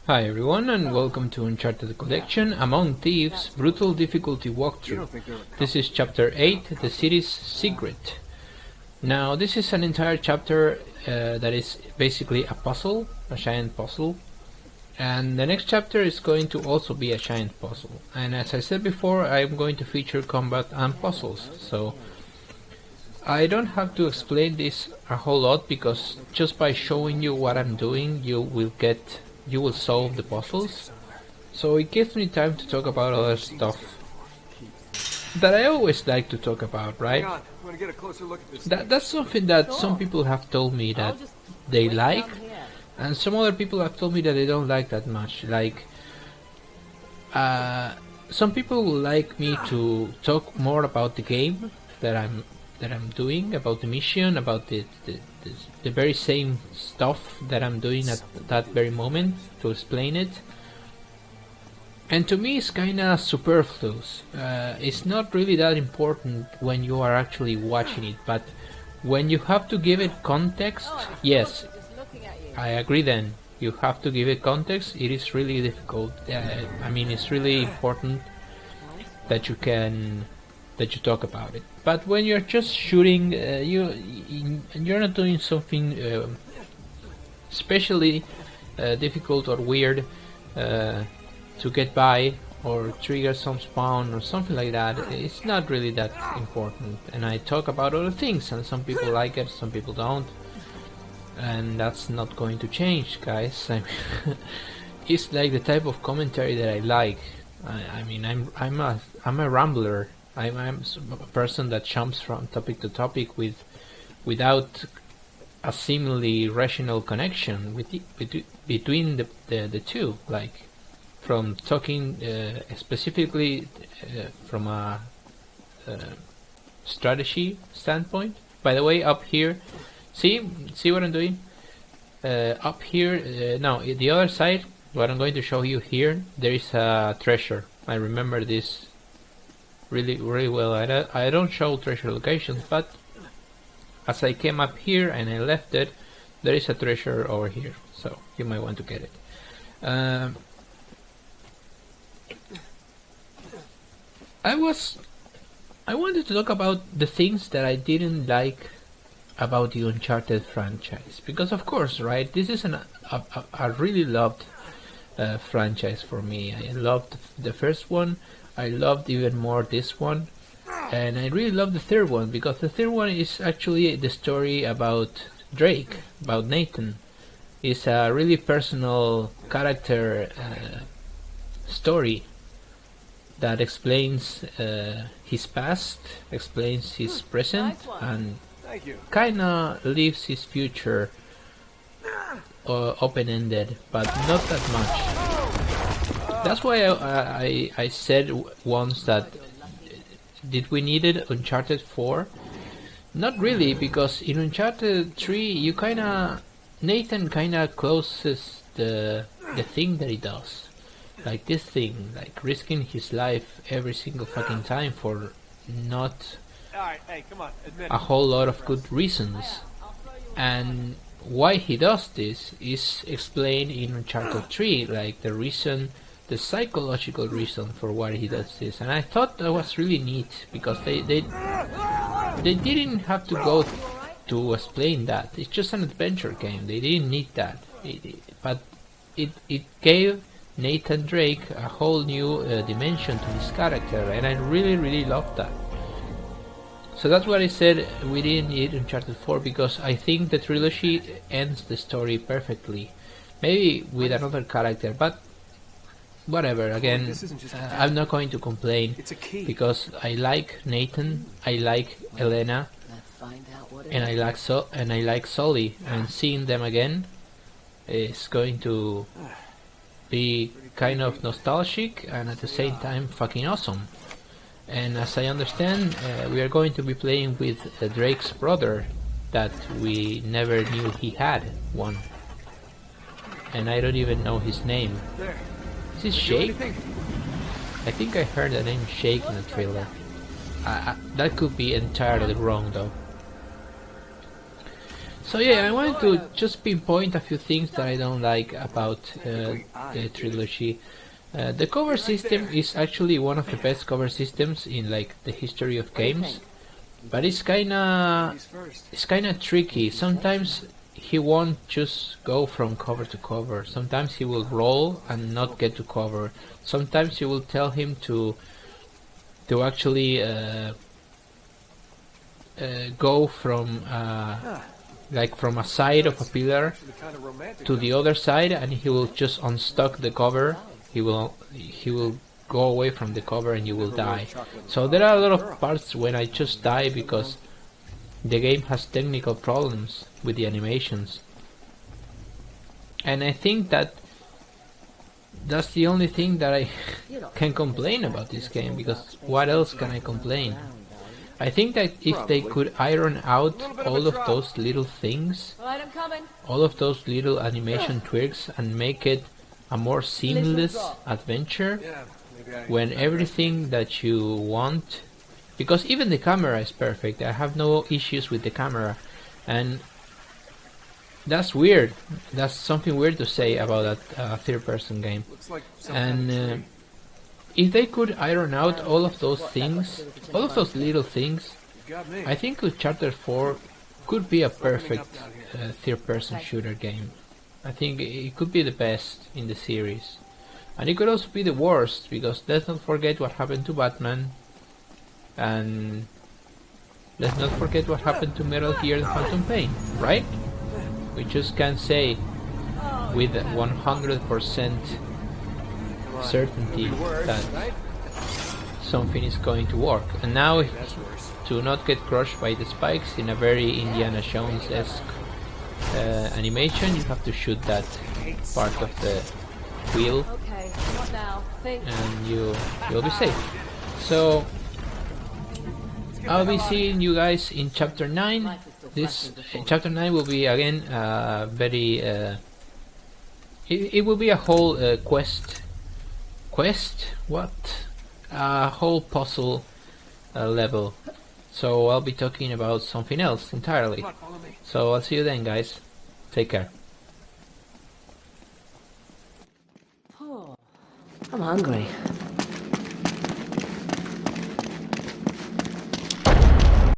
Hi everyone and welcome to Uncharted Collection Among Thieves Brutal Difficulty Walkthrough. This is chapter 8, The City's Secret. Now this is an entire chapter that is basically a puzzle, a giant puzzle. And the next chapter is going to also be a giant puzzle. And as I said before, I'm going to feature combat and puzzles. So I don't have to explain this a whole lot because just by showing you what I'm doing you will solve the puzzles. So it gives me time to talk about other stuff that I always like to talk about, right? That's something that some people have told me that they like, and some other people have told me that they don't like that much. Like, some people would like me to talk more about the game that I'm doing, about the mission, about the very same stuff that I'm doing at that very moment, to explain it. And to me it's kinda superfluous. It's not really that important when you are actually watching it, but when you have to give it context, yes, I agree then. You have to give it context. It is really difficult. I mean, it's really important that you talk about it. But when you're just shooting, you're not doing something especially difficult or weird to get by or trigger some spawn or something like that. It's not really that important. And I talk about other things, and some people like it, some people don't, and that's not going to change, guys. It's like the type of commentary that I like. I mean, I'm a rambler. I'm a person that jumps from topic to topic without a seemingly rational connection between the two. Like, from talking specifically from a strategy standpoint. By the way, up here, see what I'm doing? Up here, no, the other side, what I'm going to show you here, there is a treasure. I remember this really well. I don't show treasure locations, but as I came up here and I left it, there is a treasure over here, so you might want to get it. I wanted to talk about the things that I didn't like about the Uncharted franchise, because of course, right, this is a really loved franchise for me. I loved the first one. I loved even more this one, and I really love the third one because the third one is actually the story about Drake, about Nathan. It's a really personal character story that explains his past, explains his present, and kinda leaves his future open-ended, but not that much. That's why I said once that did we need it Uncharted 4? Not really, because in Uncharted 3 Nathan kinda closes the thing that he does. Like this thing, like risking his life every single fucking time for not a whole lot of good reasons. And why he does this is explained in Uncharted 3, like the psychological reason for why he does this. And I thought that was really neat, because they didn't have to go to explain that. It's just an adventure game. They didn't need that. But it gave Nathan Drake a whole new dimension to his character, and I really loved that. So that's what I said we didn't need Uncharted 4, because I think the trilogy ends the story perfectly. Maybe with another character, but whatever. Again, I'm not going to complain, because I like Nathan, I like Elena, and I like Sully, and seeing them again is going to be kind of nostalgic and at the same time fucking awesome. And as I understand, we are going to be playing with Drake's brother that we never knew he had one, and I don't even know his name. Is this Shake? I think I heard the name Shake in the trailer. That could be entirely wrong though. So yeah, I wanted to just pinpoint a few things that I don't like about the trilogy. The cover system is actually one of the best cover systems in like the history of games, but it's kinda tricky. Sometimes he won't just go from cover to cover. Sometimes he will roll and not get to cover. Sometimes you will tell him to actually go from like from a side of a pillar to the other side, and he will just unstuck the cover. He will go away from the cover, and you will die. So there are a lot of parts when I just die because the game has technical problems with the animations, and I think that's the only thing that I can complain about this game, because what else can I complain? I think that if they could iron out all of those little things, all of those little animation tweaks, and make it a more seamless adventure, when everything that you want, because even the camera is perfect, I have no issues with the camera, and that's weird. That's something weird to say about a third-person game. And if they could iron out all of those things, all of those little things, I think Uncharted 4 could be a perfect third-person shooter game. I think it could be the best in the series. And it could also be the worst, because let's not forget what happened to Batman, and let's not forget what happened to Metal Gear The Phantom Pain, right? We just can't say with 100% certainty that something is going to work. And now, to not get crushed by the spikes in a very Indiana Jones-esque animation, you have to shoot that part of the wheel, and you'll be safe. So I'll be seeing you guys in chapter 9. This chapter 9 will be again very it will be a whole quest, what, a whole puzzle level. So I'll be talking about something else entirely. So I'll see you then, guys. Take care. I'm hungry.